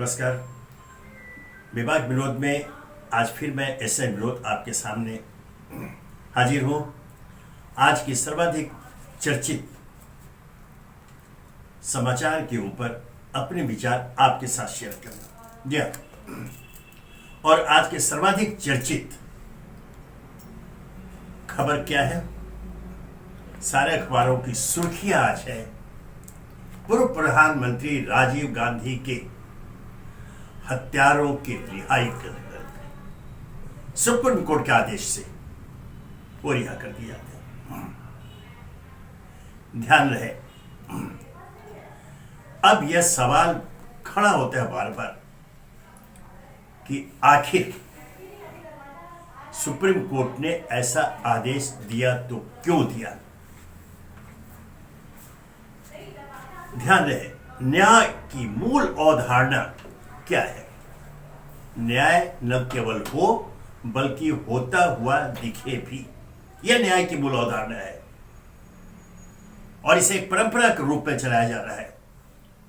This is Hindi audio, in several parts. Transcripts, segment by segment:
नमस्कार। विभाग विनोद में आज फिर मैं एस एन विनोद आपके सामने हाजिर हूँ। आज की सर्वाधिक चर्चित समाचार के ऊपर अपने विचार आपके साथ शेयर करूँगा। जी हाँ, और आज के सर्वाधिक चर्चित खबर क्या है? सारे अखबारों की सुर्खियां आज है पूर्व प्रधानमंत्री राजीव गांधी के हत्यारों की रिहाई कर सुप्रीम कोर्ट के आदेश से वो रिहा कर दिया गया। ध्यान रहे, अब यह सवाल खड़ा होता है बार बार कि आखिर सुप्रीम कोर्ट ने ऐसा आदेश दिया तो क्यों दिया। ध्यान रहे, न्याय की मूल अवधारणा क्या है? न्याय न केवल हो बल्कि होता हुआ दिखे भी, यह न्याय की मूल अवधारणा है और इसे एक परंपरा के रूप में चलाया जा रहा है।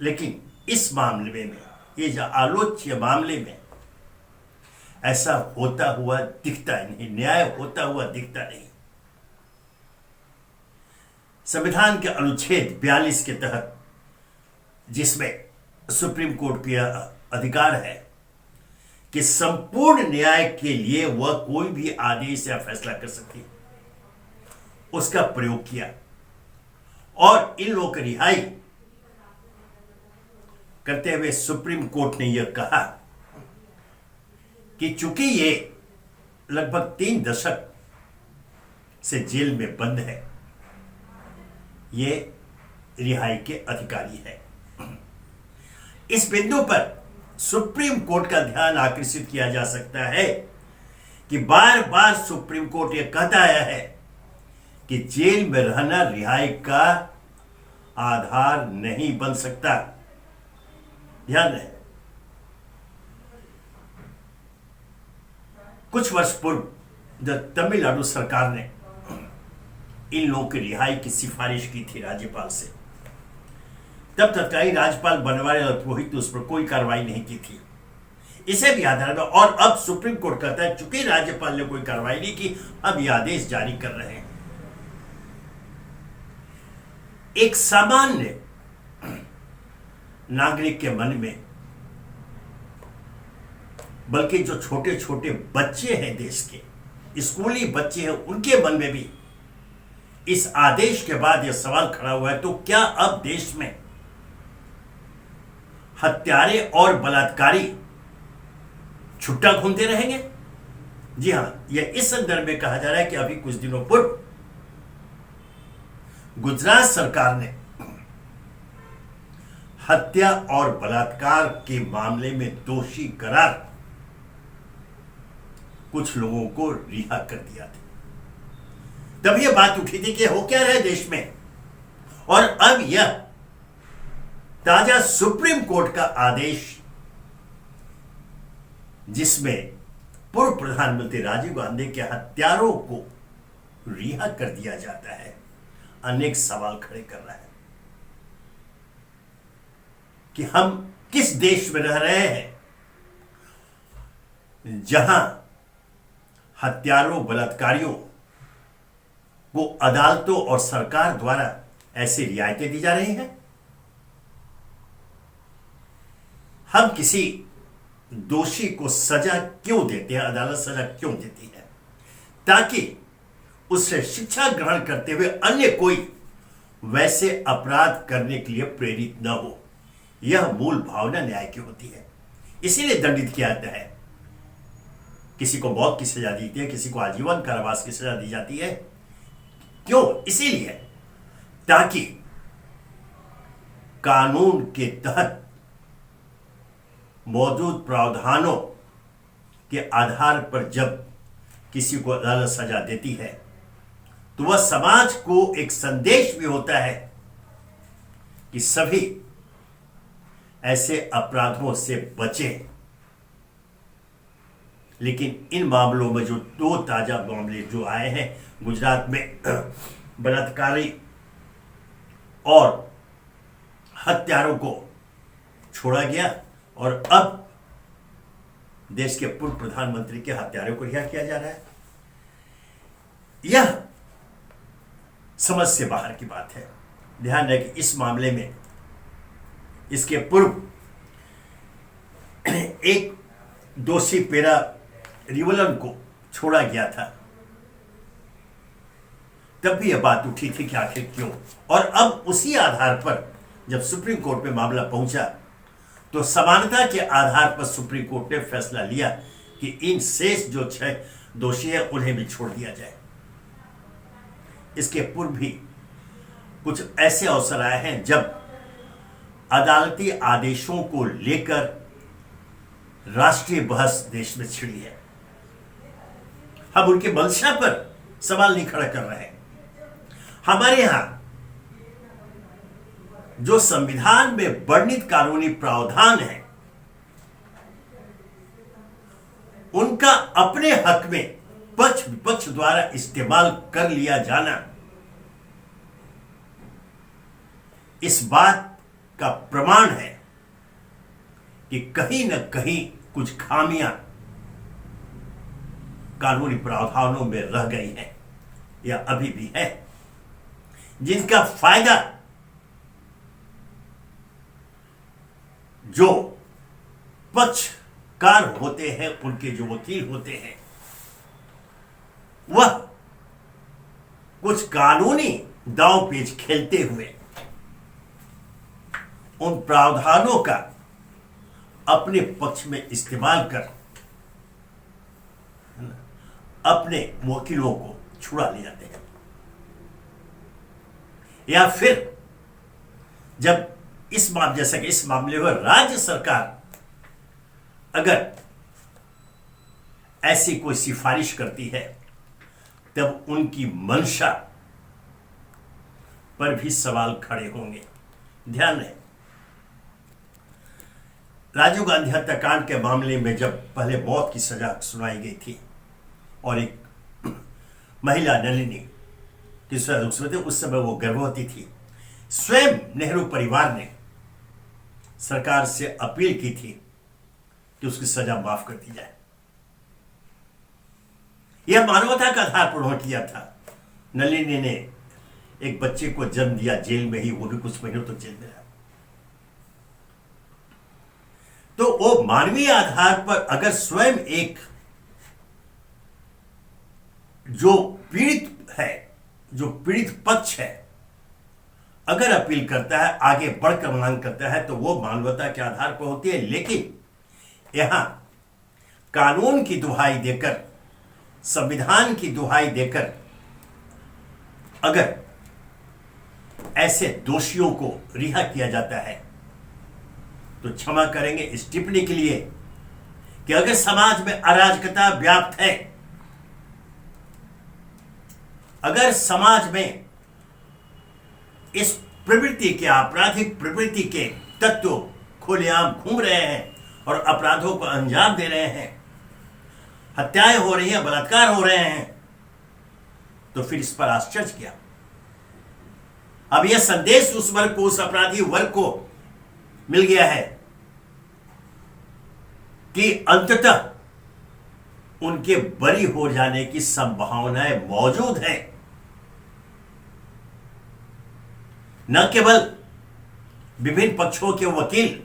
लेकिन इस मामले में, ये जो आलोच्य मामले में ऐसा होता हुआ दिखता नहीं, न्याय होता हुआ दिखता नहीं। संविधान के अनुच्छेद 42 के तहत, जिसमें सुप्रीम कोर्ट का अधिकार है कि संपूर्ण न्याय के लिए वह कोई भी आदेश या फैसला कर सकती है, उसका प्रयोग किया और इन लोगों की रिहाई करते हुए सुप्रीम कोर्ट ने यह कहा कि चूंकि ये लगभग 3 दशक से जेल में बंद है, ये रिहाई के अधिकारी है। इस बिंदु पर सुप्रीम कोर्ट का ध्यान आकर्षित किया जा सकता है कि बार बार सुप्रीम कोर्ट यह कहता आया है कि जेल में रहना रिहाई का आधार नहीं बन सकता। ध्यान रहे, कुछ वर्ष पूर्व जब तमिलनाडु सरकार ने इन लोगों की रिहाई की सिफारिश की थी राज्यपाल से, तब तत्कालीन राज्यपाल बनवारीलाल पुरोहित उस पर कोई कार्रवाई नहीं की थी। इसे भी आधार में, और अब सुप्रीम कोर्ट कहता है चूंकि राज्यपाल ने कोई कार्रवाई नहीं की, अब यह आदेश जारी कर रहे हैं। एक सामान्य नागरिक के मन में, बल्कि जो छोटे छोटे बच्चे हैं देश के, स्कूली बच्चे हैं, उनके मन में भी इस आदेश के बाद यह सवाल खड़ा हुआ है, तो क्या अब देश में हत्यारे और बलात्कारी छुट्टा घूमते रहेंगे? जी हां, यह इस संदर्भ में कहा जा रहा है कि अभी कुछ दिनों पूर्व गुजरात सरकार ने हत्या और बलात्कार के मामले में दोषी करार कुछ लोगों को रिहा कर दिया था। तब यह बात उठी थी कि हो क्या रहा है देश में, और अब यह ताजा सुप्रीम कोर्ट का आदेश, जिसमें पूर्व प्रधानमंत्री राजीव गांधी के हत्यारों को रिहा कर दिया जाता है, अनेक सवाल खड़े कर रहा है कि हम किस देश में रह रहे हैं जहां हत्यारों बलात्कारियों को अदालतों और सरकार द्वारा ऐसी रियायतें दी जा रही हैं। हम किसी दोषी को सजा क्यों देते हैं, अदालत सजा क्यों देती है? ताकि उससे शिक्षा ग्रहण करते हुए अन्य कोई वैसे अपराध करने के लिए प्रेरित न हो। यह मूल भावना न्याय की होती है, इसीलिए दंडित किया जाता है। किसी को मौत की सजा दी जाती है, किसी को आजीवन कारावास की सजा दी जाती है। क्यों? इसीलिए ताकि कानून के तहत मौजूद प्रावधानों के आधार पर जब किसी को अदालत सजा देती है, तो वह समाज को एक संदेश भी होता है कि सभी ऐसे अपराधों से बचें। लेकिन इन मामलों में जो 2 ताजा मामले जो आए हैं, गुजरात में बलात्कारी और हत्यारों को छोड़ा गया और अब देश के पूर्व प्रधानमंत्री के हत्यारों को रिहा किया जा रहा है। यह समझ से बाहर की बात है। ध्यान रहे कि इस मामले में इसके पूर्व एक दोषी पेरा रिवलन को छोड़ा गया था, तब भी यह बात उठी थी कि आखिर क्यों। और अब उसी आधार पर जब सुप्रीम कोर्ट में मामला पहुंचा तो समानता के आधार पर सुप्रीम कोर्ट ने फैसला लिया कि इन शेष जो 6 दोषी हैं उन्हें भी छोड़ दिया जाए। इसके पूर्व भी कुछ ऐसे अवसर आए हैं जब अदालती आदेशों को लेकर राष्ट्रीय बहस देश में छिड़ी है। हम उनके मंशा पर सवाल नहीं खड़ा कर रहे हैं। हमारे यहां जो संविधान में वर्णित कानूनी प्रावधान है उनका अपने हक में पक्ष विपक्ष द्वारा इस्तेमाल कर लिया जाना इस बात का प्रमाण है कि कहीं न कहीं कुछ खामियां कानूनी प्रावधानों में रह गई हैं या अभी भी है, जिनका फायदा जो पक्षकार होते हैं, उनके जो वकील होते हैं, वह कुछ कानूनी दांव पेच खेलते हुए उन प्रावधानों का अपने पक्ष में इस्तेमाल कर अपने वकीलों को छुड़ा ले जाते हैं। या फिर जब जैसा कि इस मामले में राज्य सरकार अगर ऐसी कोई सिफारिश करती है तब उनकी मंशा पर भी सवाल खड़े होंगे। ध्यान रहे, राजीव गांधी हत्याकांड के मामले में जब पहले मौत की सजा सुनाई गई थी और एक महिला नलिनी की उस समय वो गर्भवती थी, स्वयं नेहरू परिवार ने सरकार से अपील की थी कि उसकी सजा माफ कर दी जाए। यह मानवता का आधार पर उन्होंने किया था। नलिनी ने एक बच्चे को जन्म दिया जेल में ही, वो भी कुछ महीनों तक जेल में रहा। तो वो मानवीय आधार पर अगर स्वयं एक जो पीड़ित है, जो पीड़ित पक्ष है, अगर अपील करता है, आगे बढ़कर मांग करता है, तो वो मानवता के आधार पर होती है। लेकिन यहां कानून की दुहाई देकर, संविधान की दुहाई देकर अगर ऐसे दोषियों को रिहा किया जाता है तो क्षमा करेंगे इस टिप्पणी के लिए कि अगर समाज में अराजकता व्याप्त है, अगर समाज में इस प्रवृत्ति के, आपराधिक प्रवृत्ति के तत्व खुलेआम घूम रहे हैं और अपराधों को अंजाम दे रहे हैं, हत्याएं हो रही हैं, बलात्कार हो रहे हैं, तो फिर इस पर आश्चर्य क्या। अब यह संदेश उस वर्ग को, उस अपराधी वर्ग को मिल गया है कि अंततः उनके बरी हो जाने की संभावनाएं मौजूद हैं। न केवल विभिन्न पक्षों के वकील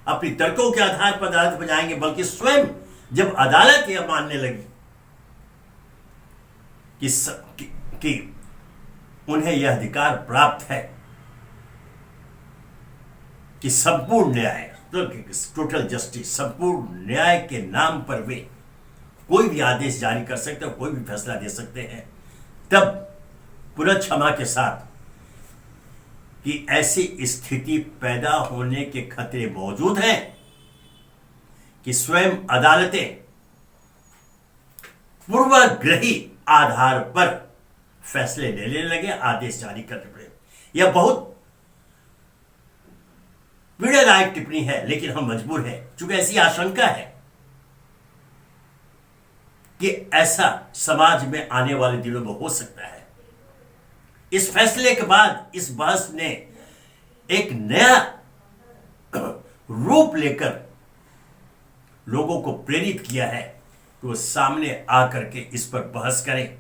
अपनी तर्कों के आधार पर अदालत में जाएंगे, बल्कि स्वयं जब अदालत यह मानने लगी कि उन्हें यह अधिकार प्राप्त है कि संपूर्ण न्याय, टोटल जस्टिस, संपूर्ण न्याय के नाम पर वे कोई भी आदेश जारी कर सकते हैं, कोई भी फैसला दे सकते हैं, तब पुनः क्षमा के साथ कि ऐसी स्थिति पैदा होने के खतरे मौजूद हैं कि स्वयं अदालतें पूर्वाग्रही आधार पर फैसले लेने लगे, आदेश जारी करने पड़े। यह बहुत पीड़ादायक टिप्पणी है, लेकिन हम मजबूर हैं, चूंकि ऐसी आशंका है कि ऐसा समाज में आने वाले दिनों में हो सकता है। इस फैसले के बाद इस बहस ने एक नया रूप लेकर लोगों को प्रेरित किया है कि वो सामने आकर के इस पर बहस करें,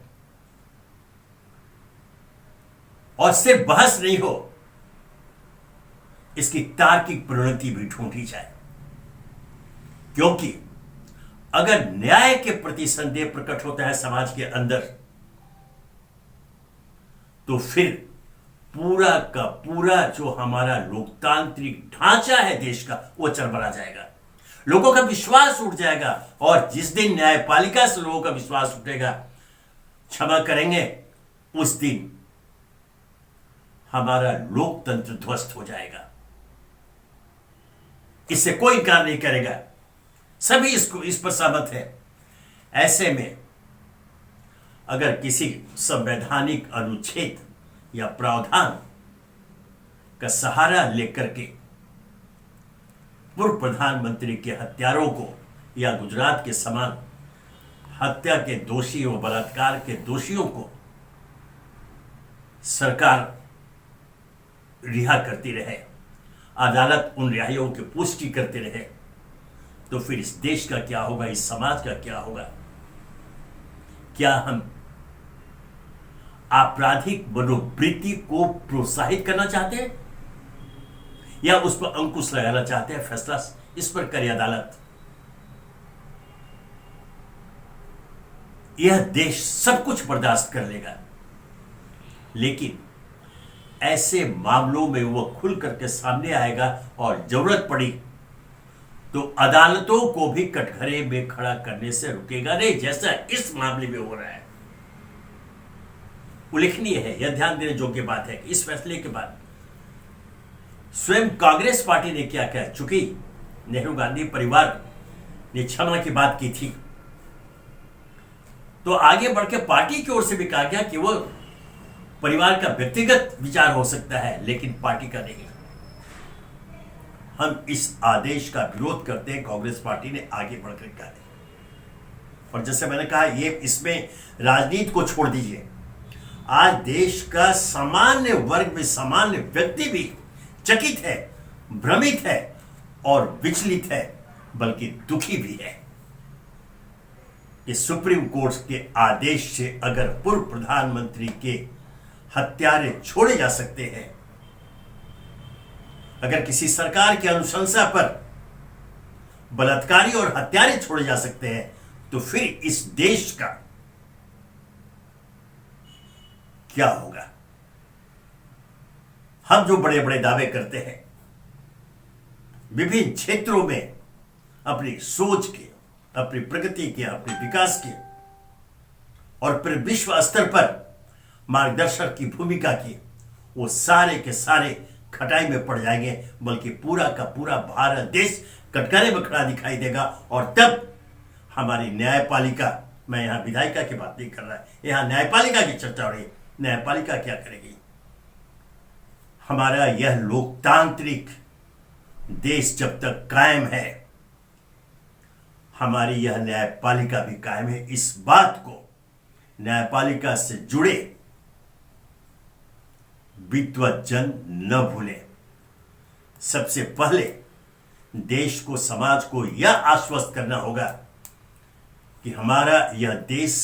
और सिर्फ बहस नहीं हो, इसकी तार्किक परिणति भी ढूंढी जाए। क्योंकि अगर न्याय के प्रति संदेह प्रकट होता है समाज के अंदर, तो फिर पूरा का पूरा जो हमारा लोकतांत्रिक ढांचा है देश का, वो चरमरा जाएगा, लोगों का विश्वास उठ जाएगा। और जिस दिन न्यायपालिका से लोगों का विश्वास उठेगा, क्षमा करेंगे, उस दिन हमारा लोकतंत्र ध्वस्त हो जाएगा। इससे कोई इनकार नहीं करेगा, सभी इस पर सहमत है। ऐसे में अगर किसी संवैधानिक अनुच्छेद या प्रावधान का सहारा लेकर के पूर्व प्रधानमंत्री के हत्यारों को, या गुजरात के समान हत्या के दोषी और बलात्कार के दोषियों को सरकार रिहा करती रहे, अदालत उन रिहाइयों की पुष्टि करते रहे, तो फिर इस देश का क्या होगा, इस समाज का क्या होगा? क्या हम आपराधिक मनोवृत्ति को प्रोत्साहित करना चाहते हैं, या उस पर अंकुश लगाना चाहते हैं? फैसला इस पर करे अदालत। यह देश सब कुछ बर्दाश्त कर लेगा, लेकिन ऐसे मामलों में वह खुल करके सामने आएगा, और जरूरत पड़ी तो अदालतों को भी कटघरे में खड़ा करने से रुकेगा नहीं, जैसा इस मामले में हो रहा है। उल्लेखनीय है, यह ध्यान देने योग्य बात है कि इस फैसले के बाद स्वयं कांग्रेस पार्टी ने क्या कहा, चूंकि नेहरू गांधी परिवार ने क्षमा की बात की थी, तो आगे बढ़ के पार्टी की ओर से भी कहा गया कि वो परिवार का व्यक्तिगत विचार हो सकता है, लेकिन पार्टी का नहीं। हम इस आदेश का विरोध करते हैं, कांग्रेस पार्टी ने आगे बढ़कर कहा। और जैसे मैंने कहा, ये इसमें राजनीति को छोड़ दीजिए, आज देश का सामान्य वर्ग में सामान्य व्यक्ति भी चकित है, भ्रमित है और विचलित है, बल्कि दुखी भी है कि सुप्रीम कोर्ट के आदेश से अगर पूर्व प्रधानमंत्री के हत्यारे छोड़े जा सकते हैं, अगर किसी सरकार की अनुशंसा पर बलात्कारी और हत्यारे छोड़े जा सकते हैं, तो फिर इस देश का क्या होगा? हम जो बड़े बड़े दावे करते हैं विभिन्न क्षेत्रों में अपनी सोच के, अपनी प्रगति के, अपने विकास के, और फिर विश्व स्तर पर मार्गदर्शक की भूमिका की, वो सारे के सारे खटाई में पड़ जाएंगे, बल्कि पूरा का पूरा भारत देश कटघरे में खड़ा दिखाई देगा। और तब हमारी न्यायपालिका, मैं यहां विधायिका की बात नहीं कर रहा, यहां न्यायपालिका की चर्चा हो रही, न्यायपालिका क्या करेगी? हमारा यह लोकतांत्रिक देश जब तक कायम है, हमारी यह न्यायपालिका भी कायम है। इस बात को न्यायपालिका से जुड़े विद्वज्जन न भूलें। सबसे पहले देश को, समाज को यह आश्वस्त करना होगा कि हमारा यह देश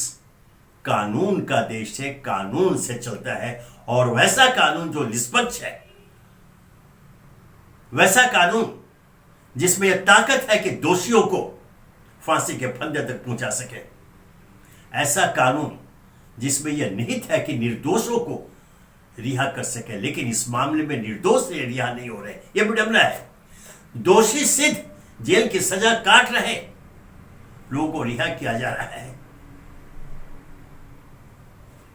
कानून का देश है, कानून से चलता है, और वैसा कानून जो निष्पक्ष है, वैसा कानून जिसमें यह ताकत है कि दोषियों को फांसी के फंदे तक पहुंचा सके, ऐसा कानून जिसमें यह निहित है कि निर्दोषों को रिहा कर सके। लेकिन इस मामले में निर्दोष रिहा नहीं हो रहे, यह विडंबना है। दोषी सिद्ध जेल की सजा काट रहे लोगों को रिहा किया जा रहा है,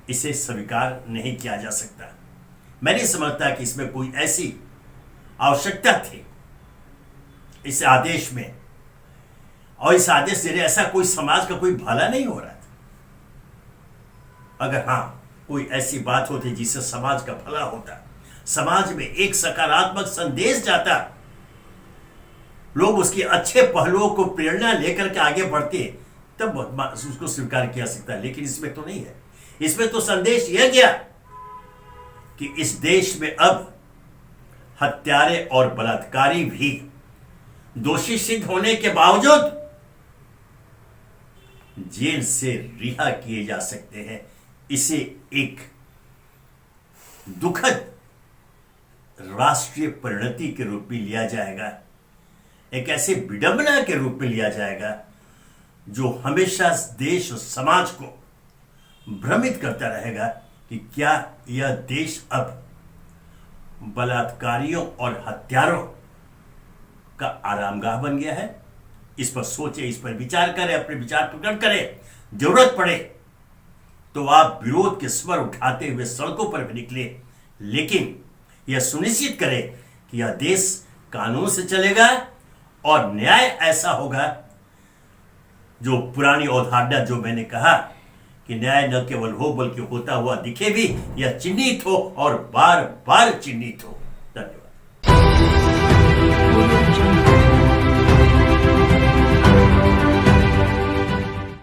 इसे स्वीकार नहीं किया जा सकता। मैं नहीं समझता कि इसमें कोई ऐसी आवश्यकता थी इस आदेश में, और इस आदेश से ऐसा कोई समाज का कोई भला नहीं हो रहा था। अगर हां कोई ऐसी बात होती जिससे समाज का भला होता, समाज में एक सकारात्मक संदेश जाता, लोग उसके अच्छे पहलुओं को प्रेरणा लेकर के आगे बढ़ते, तब उसको स्वीकार किया सकता है। लेकिन इसमें तो नहीं है। इसमें तो संदेश यह गया कि इस देश में अब हत्यारे और बलात्कारी भी दोषी सिद्ध होने के बावजूद जेल से रिहा किए जा सकते हैं, इसे एक दुखद राष्ट्रीय परिणति के रूप में लिया जाएगा, एक ऐसे विडंबना के रूप में लिया जाएगा जो हमेशा देश और समाज को भ्रमित करता रहेगा कि क्या यह देश अब बलात्कारियों और हत्यारों का आरामगाह बन गया है। इस पर सोचे, इस पर विचार करें, अपने विचार प्रकट करें। जरूरत पड़े तो आप विरोध के स्वर उठाते हुए सड़कों पर भी निकले, लेकिन यह सुनिश्चित करें कि यह देश कानून से चलेगा और न्याय ऐसा होगा जो पुरानी अवधारणा जो मैंने कहा कि न्याय न केवल हो बल्कि होता हुआ दिखे भी, यह चिन्हित हो और बार बार चिन्हित हो। धन्यवाद।